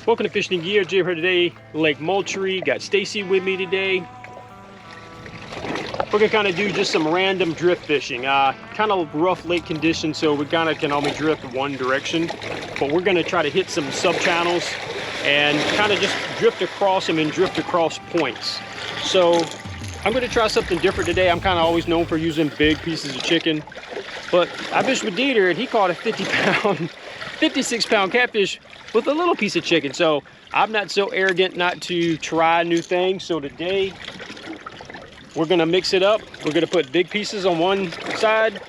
Welcome to Fishing Gear. Jay here today, Lake Moultrie. Got Stacy with me today. We're gonna kind of do just some random drift fishing. Kind of rough lake conditions, so we kind of can only drift one direction. But we're gonna try to hit some sub channels and kind of just drift across them and drift across points. So I'm gonna try something different today. I'm kind of always known for using big pieces of chicken, but I fished with Dieter and he caught a 56-pound catfish with a little piece of chicken. So I'm not so arrogant not to try new things. So today we're gonna mix it up. We're gonna put big pieces on one side,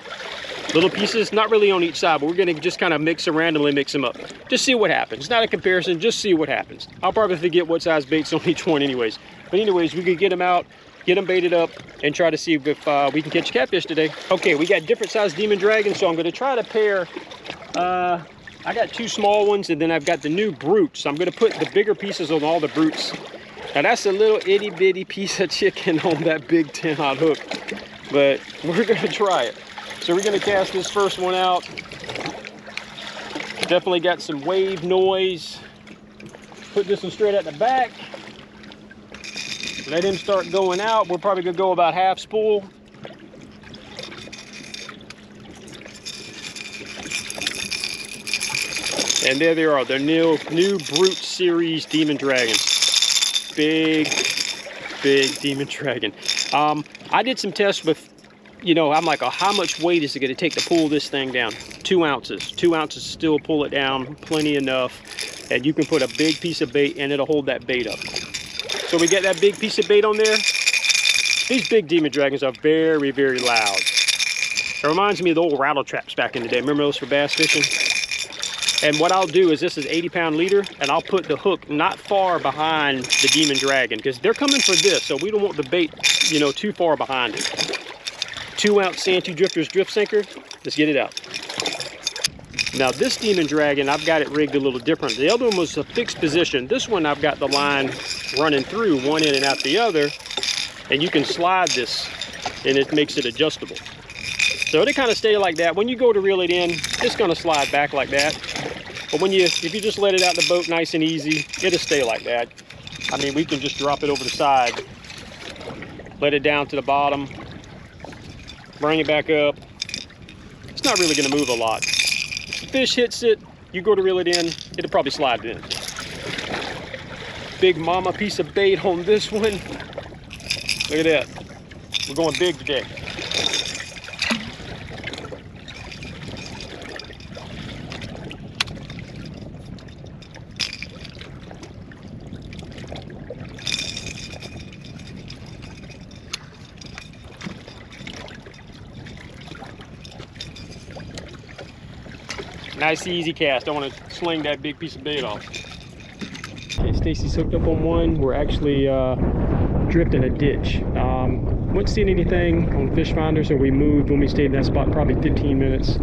little pieces, not really on each side, but we're gonna just kind of randomly mix them up. Just see what happens. It's not a comparison, just see what happens. I'll probably forget what size bait's on each one anyways. But anyways, we could get them out, get them baited up, and try to see if we can catch a catfish today. Okay, we got different size demon dragons, so I'm gonna try to pair, I got two small ones, and then I've got the new brutes. So I'm gonna put the bigger pieces on all the brutes. Now that's a little itty bitty piece of chicken on that big 10-aught hook, but we're gonna try it. So we're gonna cast this first one out. Definitely got some wave noise. Put this one straight at the back. Let him start going out. We're probably gonna go about half spool. And there they are, the new Brute Series Demon Dragons. Big Demon Dragon. I did some tests with, I'm like, oh, how much weight is it gonna take to pull this thing down? 2 ounces. 2 ounces still pull it down, plenty enough. And you can put a big piece of bait and it'll hold that bait up. So we get that big piece of bait on there. These big Demon Dragons are very, very loud. It reminds me of the old rattle traps back in the day. Remember those for bass fishing? And what I'll do is, this is 80-pound leader, and I'll put the hook not far behind the Demon Dragon, because they're coming for this, so we don't want the bait, too far behind it. 2-ounce Santee Drifter's drift sinker. Let's get it out. Now this Demon Dragon, I've got it rigged a little different. The other one was a fixed position. This one, I've got the line running through one end and out the other, and you can slide this, and it makes it adjustable. So it'll kind of stay like that. When you go to reel it in, it's going to slide back like that. But if you just let it out in the boat nice and easy, it'll stay like that. I mean, we can just drop it over the side, let it down to the bottom, bring it back up. It's not really going to move a lot. If the fish hits it, you go to reel it in, it'll probably slide in. Big mama piece of bait on this one. Look at that. We're going big today. Nice easy cast. I want to sling that big piece of bait off. Okay, Stacy's hooked up on one. We're actually drifting a ditch. Wasn't seeing anything on fish finder, so we moved when we stayed in that spot probably 15 minutes.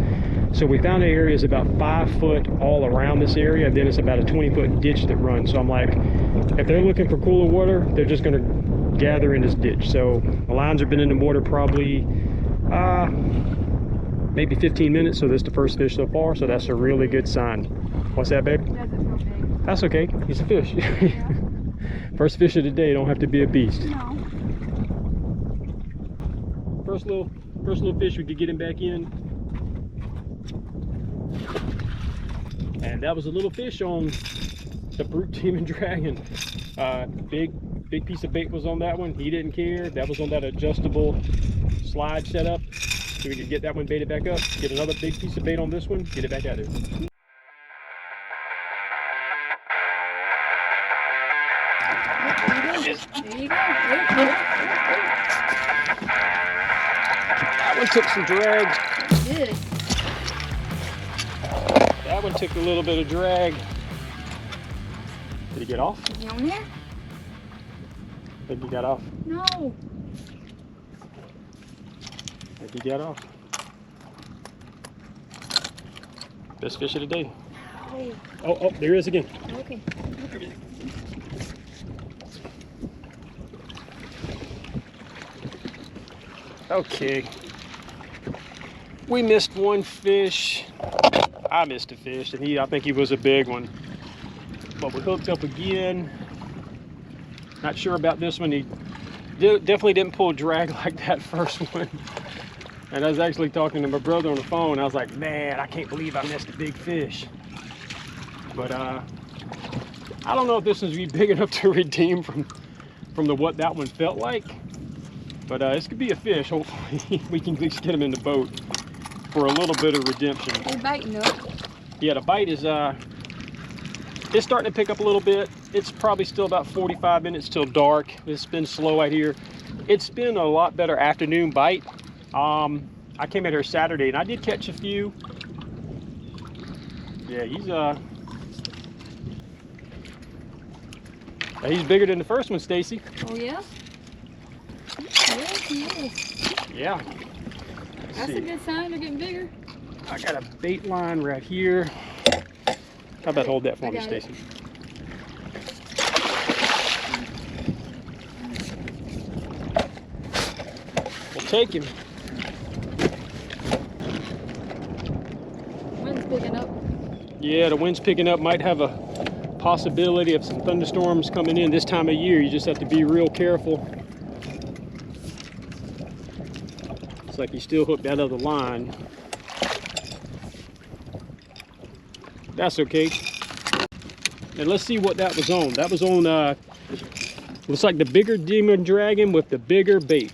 So we found the area is about 5 foot all around this area, and then it's about a 20-foot ditch that runs. So I'm like, if they're looking for cooler water, they're just going to gather in this ditch. So the lines have been in the water probably maybe 15 minutes, so this is the first fish so far, so that's a really good sign. What's that, babe? Doesn't feel big. That's okay, he's a fish. Yeah. First fish of the day, don't have to be a beast. No. First little fish, we could get him back in. And that was a little fish on the Brute Demon Dragon. Big piece of bait was on that one. He didn't care. That was on that adjustable slide setup. So we could get that one baited back up, get another big piece of bait on this one, get it back out there. There you go. That one took some drag. It did. That one took a little bit of drag. Did he get off? Is he on there? I think he got off. No. I think he got off. Best fish of the day. Oh, there he is again. Okay. Okay. We missed one fish. I missed a fish, and I think he was a big one. but we hooked up again. Not sure about this one. He definitely didn't pull a drag like that first one. And I was actually talking to my brother on the phone. I was like, man, I can't believe I missed a big fish. But I don't know if this one's be big enough to redeem from what that one felt like. But this could be a fish. Hopefully we can at least get him in the boat for a little bit of redemption. They're biting up. Yeah, the bite is it's starting to pick up a little bit. It's probably still about 45 minutes till dark. It's been slow out here. It's been a lot better afternoon bite. I came out here Saturday and I did catch a few. Yeah, he's bigger than the first one, Stacy. Oh yeah? Yes, he is. Yeah. That's a good sign. They're getting bigger. I got a bait line right here. How about hold that for me, Stacy? We'll take him. Wind's picking up. Yeah, the wind's picking up. Might have a possibility of some thunderstorms coming in this time of year. You just have to be real careful. It's like he's still hooked out of the line. That's okay. And let's see what that was on. That was on, looks like the bigger demon dragon with the bigger bait.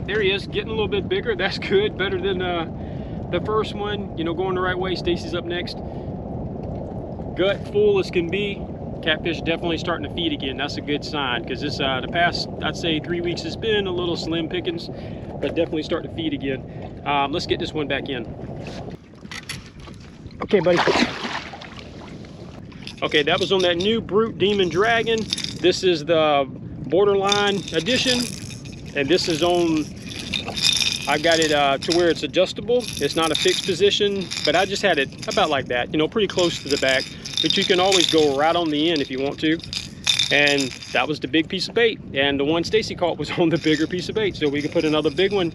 There he is, getting a little bit bigger. That's good, better than the first one. You know, going the right way. Stacy's up next. Gut full as can be. Catfish definitely starting to feed again. That's a good sign, because this the past, I'd say 3 weeks has been a little slim pickings, but definitely starting to feed again. Let's get this one back in. Okay, buddy. Okay, that was on that new Brute Demon Dragon. This is the Borderline edition, and this is on, I've got it to where it's adjustable. It's not a fixed position, but I just had it about like that, you know, pretty close to the back. But you can always go right on the end if you want to. And that was the big piece of bait. And the one Stacy caught was on the bigger piece of bait. So we can put another big one.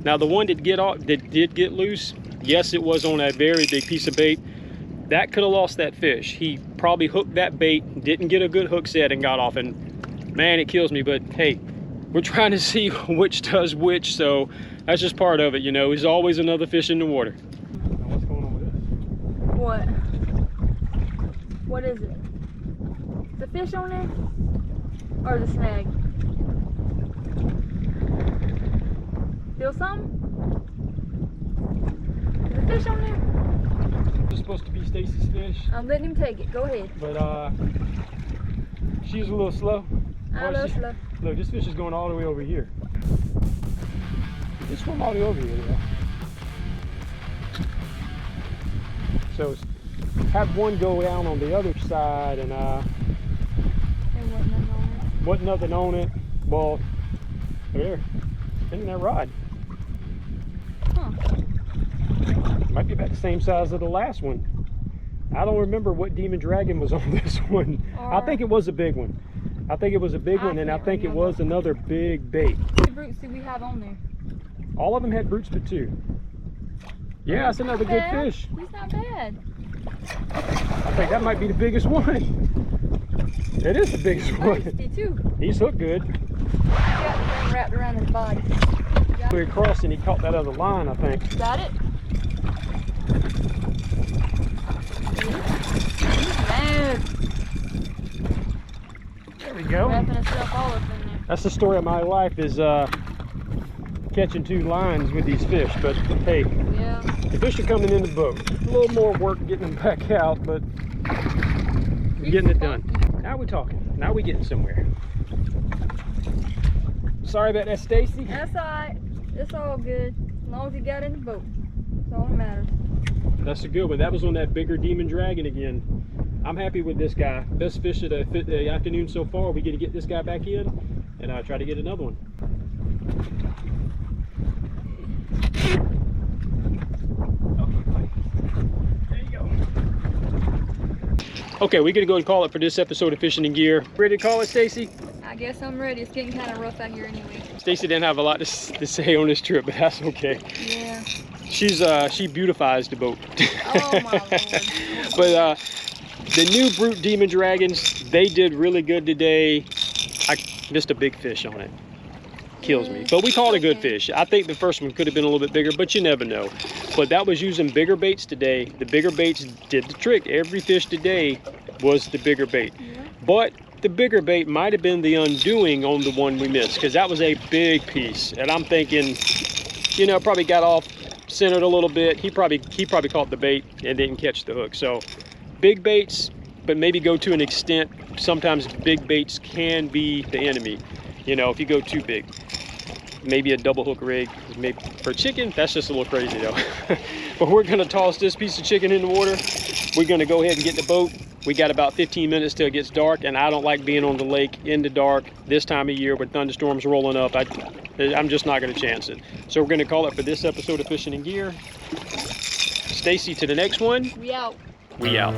Now the one that did get loose, yes, it was on a very big piece of bait. That could have lost that fish. He probably hooked that bait, didn't get a good hook set, and got off. And man, it kills me. But hey, we're trying to see which does which. So that's just part of it, you know. There's always another fish in the water. Now what's going on with this? What? What is it? The fish on there? Or the snag? Feel some? Is the fish on there? This is supposed to be Stacy's fish. I'm letting him take it. Go ahead. But she's a little slow. I'm a little slow. Look, this fish is going all the way over here. It's swim all the way over here, yeah. So have one go down on the other side, and there wasn't nothing on it. Wasn't nothing on it. Well, there, in that rod. Huh. Might be about the same size of the last one. I don't remember what demon dragon was on this one. I think it was a big one. I think it was a big one, and I think it was another big bait. How many brutes do we have on there? All of them had brutes but 2. Yeah, that's another good fish. He's not bad. I think that might be the biggest one. It is the biggest one. Too. He's hooked good. He got the thing wrapped around his body. We were crossing, he caught that other line, I think. Got it? He's mad. There we go. Wrapping himself all up in there. That's the story of my life, is catching 2 lines with these fish. But hey, yeah, the fish are coming in the boat. A little more work getting them back out, but we're getting it done. Now we're talking. Now we're getting somewhere. Sorry about that, Stacy. That's alright. It's all good. As long as he got in the boat. That's all that matters. That's a good one. That was on that bigger demon dragon again. I'm happy with this guy. Best fish of the afternoon so far. We're going to get this guy back in and try to get another one. Okay, buddy. There you go. Okay, we're going to go and call it for this episode of Fishing in Gear. Ready to call it, Stacy? I guess I'm ready. It's getting kind of rough out here anyway. Stacy didn't have a lot to say on this trip, but that's okay. Yeah. She beautifies the boat. Oh my lord. But the new Brute Demon Dragons, they did really good today. I missed a big fish on it. Kills me. But we caught a good fish. I think the first one could have been a little bit bigger, but you never know. But that was using bigger baits today. The bigger baits did the trick. Every fish today was the bigger bait. Yeah. But the bigger bait might have been the undoing on the one we missed, because that was a big piece. And I'm thinking, you know, probably got off centered a little bit. He probably caught the bait and didn't catch the hook. So big baits, but maybe go to an extent. Sometimes big baits can be the enemy, you know, if you go too big. Maybe a double hook rig, maybe for chicken. That's just a little crazy though. But we're gonna toss this piece of chicken in the water. We're gonna go ahead and get the boat. We got about 15 minutes till it gets dark, and I don't like being on the lake in the dark this time of year with thunderstorms rolling up. I'm just not gonna chance it. So we're gonna call it for this episode of Fishing and Gear. Stacy, to the next one. We out. We out.